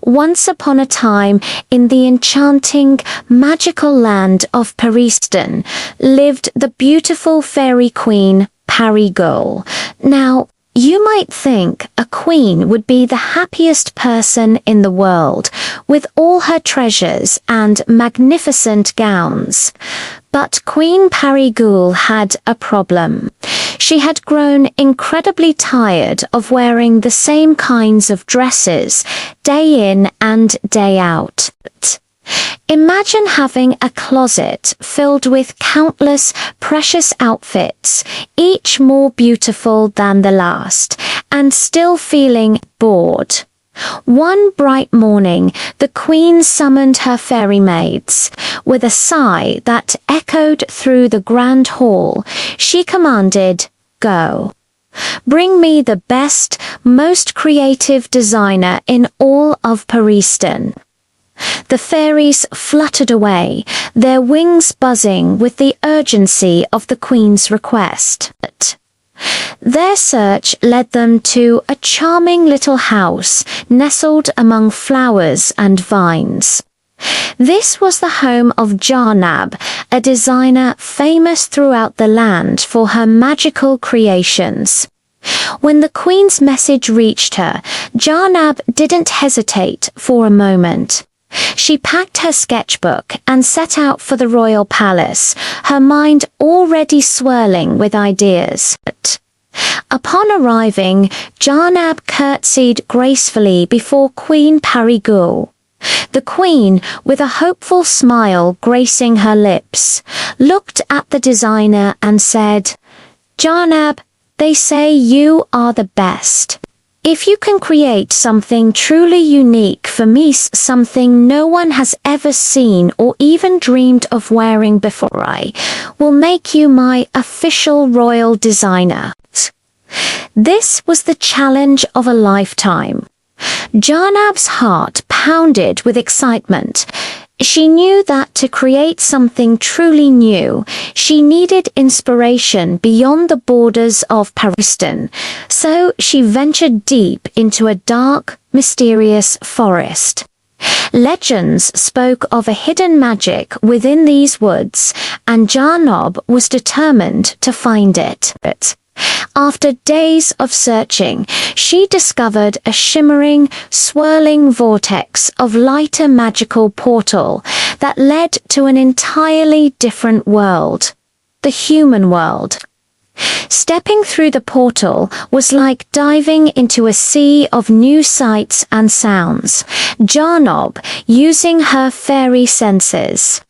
Once upon a time, in the enchanting, magical land of Paristan, lived the beautiful fairy queen, Paristan. Now, you might think a queen would be the happiest person in the world, with all her treasures and magnificent gowns. But Queen Paristan had a problem. She had grown incredibly tired of wearing the same kinds of dresses, day in and day out. Imagine having a closet filled with countless precious outfits, each more beautiful than the last, and still feeling bored. One bright morning, the queen summoned her fairy maids. With a sigh that echoed through the grand hall, she commanded, "Go. Bring me the best, most creative designer in all of Paristan." The fairies fluttered away, their wings buzzing with the urgency of the queen's request. Their search led them to a charming little house nestled among flowers and vines. This was the home of Jarnab, a designer famous throughout the land for her magical creations. When the queen's message reached her, Jarnab didn't hesitate for a moment. She packed her sketchbook and set out for the royal palace, her mind already swirling with ideas. Upon arriving, Jarnab curtsied gracefully before Queen Paristan. The queen, with a hopeful smile gracing her lips, looked at the designer and said, "Jarnab, they say you are the best. If you can create something truly unique for me, something no one has ever seen or even dreamed of wearing before, I will make you my official royal designer." This was the challenge of a lifetime. Jarnab's heart pounded with excitement. She knew that to create something truly new, she needed inspiration beyond the borders of Paristan, so she ventured deep into a dark, mysterious forest. Legends spoke of a hidden magic within these woods, and Jarnab was determined to find it. After days of searching, she discovered a shimmering, swirling vortex of lighter magical portal that led to an entirely different world, the human world. Stepping through the portal was like diving into a sea of new sights and sounds. Jarnab, using her fairy senses,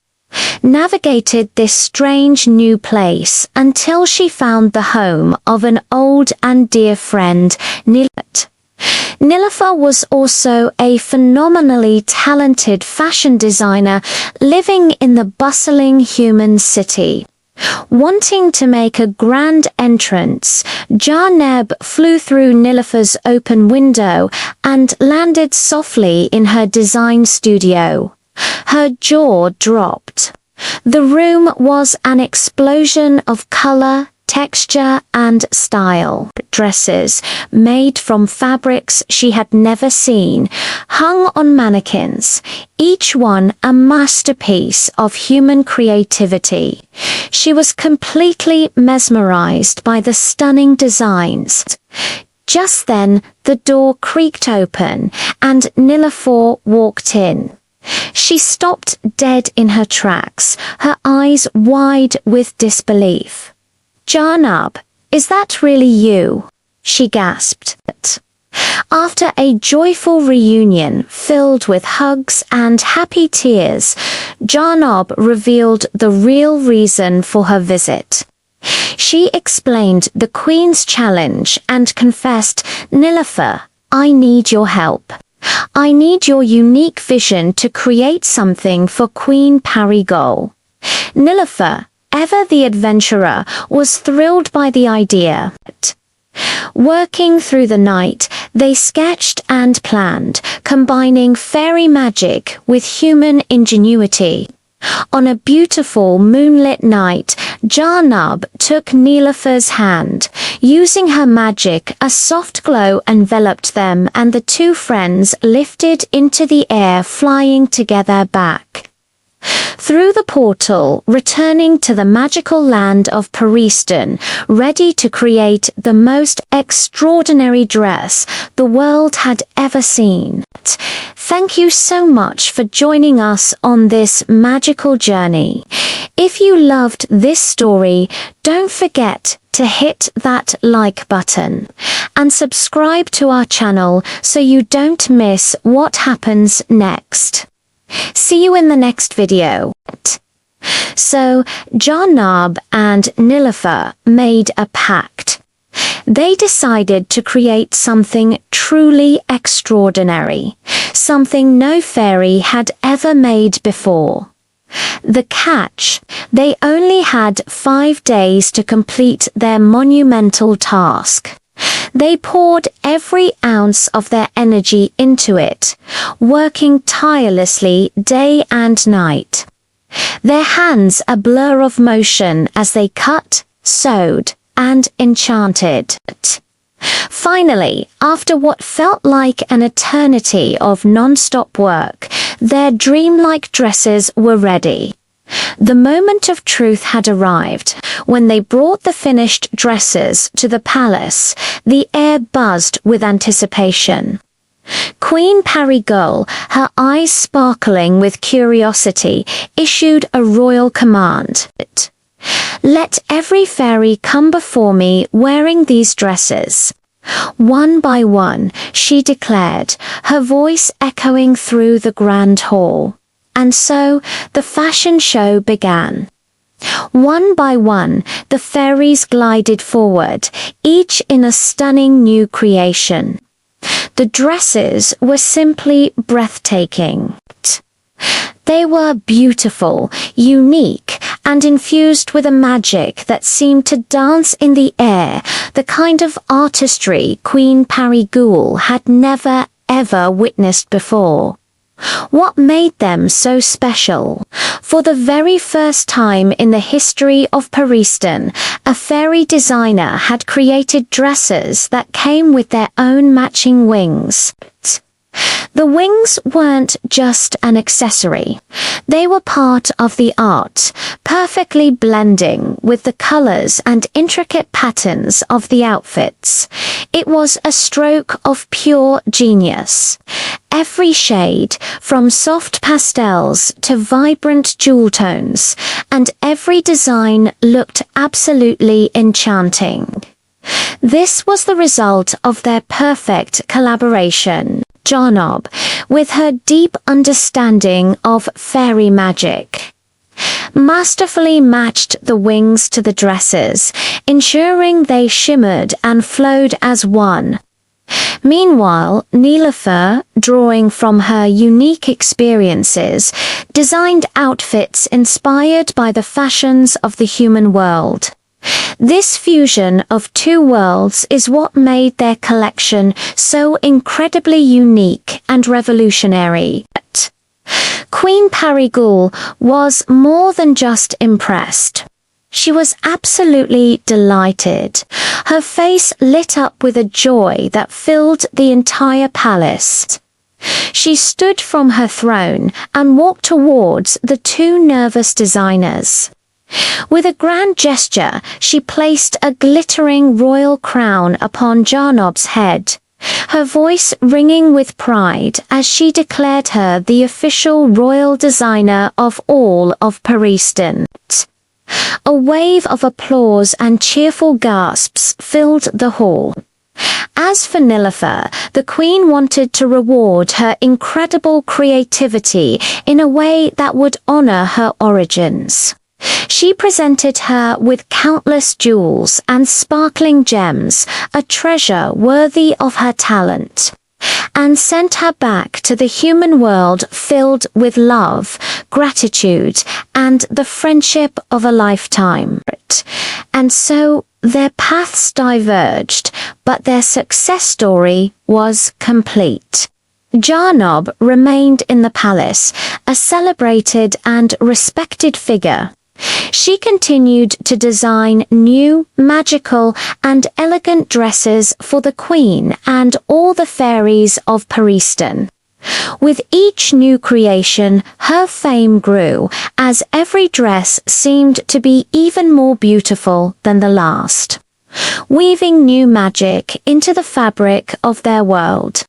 navigated this strange new place until she found the home of an old and dear friend, Nilafar. Nilafar was also a phenomenally talented fashion designer living in the bustling human city. Wanting to make a grand entrance, Jarnab flew through Nilafar's open window and landed softly in her design studio. Her jaw dropped. The room was an explosion of color, texture, and style. Dresses, made from fabrics she had never seen, hung on mannequins, each one a masterpiece of human creativity. She was completely mesmerized by the stunning designs. Just then, the door creaked open, and Nilafar walked in. She stopped dead in her tracks, her eyes wide with disbelief. "Jarnab, is that really you?" she gasped. After a joyful reunion filled with hugs and happy tears, Jarnab revealed the real reason for her visit. She explained the queen's challenge and confessed, "Nilafar, I need your help. I need your unique vision to create something for Queen Paristan." Nilafar, ever the adventurer, was thrilled by the idea. Working through the night, they sketched and planned, combining fairy magic with human ingenuity. On a beautiful moonlit night, Jarnub took Nilofer's hand. Using her magic, a soft glow enveloped them, and the two friends lifted into the air, flying together back through the portal, returning to the magical land of Paristan, ready to create the most extraordinary dress the world had ever seen. Thank you so much for joining us on this magical journey. If you loved this story, don't forget to hit that like button and subscribe to our channel so you don't miss what happens next. See you in the next video. So, Jarnub and Nilofer made a pact. They decided to create something truly extraordinary, something no fairy had ever made before. The catch: they only had 5 days to complete their monumental task. They poured every ounce of their energy into it, working tirelessly day and night. Their hands a blur of motion as they cut, sewed, and enchanted. Finally, after what felt like an eternity of non-stop work, their dreamlike dresses were ready. The moment of truth had arrived. When they brought the finished dresses to the palace, the air buzzed with anticipation. Queen Parigirl, her eyes sparkling with curiosity, issued a royal command. "Let every fairy come before me wearing these dresses." One by one, she declared, her voice echoing through the grand hall. And so, the fashion show began. One by one, the fairies glided forward, each in a stunning new creation. The dresses were simply breathtaking. They were beautiful, unique, and infused with a magic that seemed to dance in the air, the kind of artistry Queen Parigirl had never ever witnessed before. What made them so special? For the very first time in the history of Paristan, a fairy designer had created dresses that came with their own matching wings. The wings weren't just an accessory. They were part of the art, perfectly blending with the colors and intricate patterns of the outfits. It was a stroke of pure genius. Every shade, from soft pastels to vibrant jewel tones, and every design looked absolutely enchanting. This was the result of their perfect collaboration. Jarnub, with her deep understanding of fairy magic, masterfully matched the wings to the dresses, ensuring they shimmered and flowed as one. Meanwhile, Nilofer, drawing from her unique experiences, designed outfits inspired by the fashions of the human world. This fusion of two worlds is what made their collection so incredibly unique and revolutionary. Queen Parigirl was more than just impressed. She was absolutely delighted. Her face lit up with a joy that filled the entire palace. She stood from her throne and walked towards the two nervous designers. With a grand gesture, she placed a glittering royal crown upon Jarnub's head, her voice ringing with pride as she declared her the official royal designer of all of Paristan. A wave of applause and cheerful gasps filled the hall. As for Nilofer, the queen wanted to reward her incredible creativity in a way that would honor her origins. She presented her with countless jewels and sparkling gems, a treasure worthy of her talent, and sent her back to the human world filled with love, gratitude, and the friendship of a lifetime. And so their paths diverged, but their success story was complete. Jarnob remained in the palace, a celebrated and respected figure. She continued to design new, magical, and elegant dresses for the Queen and all the fairies of Paristan. With each new creation, her fame grew, as every dress seemed to be even more beautiful than the last, weaving new magic into the fabric of their world.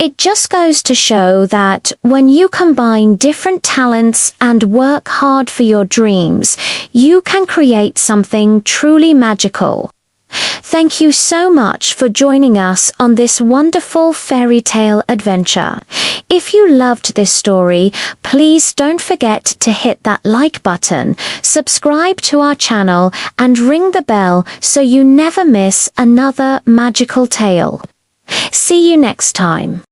It just goes to show that when you combine different talents and work hard for your dreams, you can create something truly magical. Thank you so much for joining us on this wonderful fairy tale adventure. If you loved this story, please don't forget to hit that like button, subscribe to our channel, and ring the bell so you never miss another magical tale. See you next time.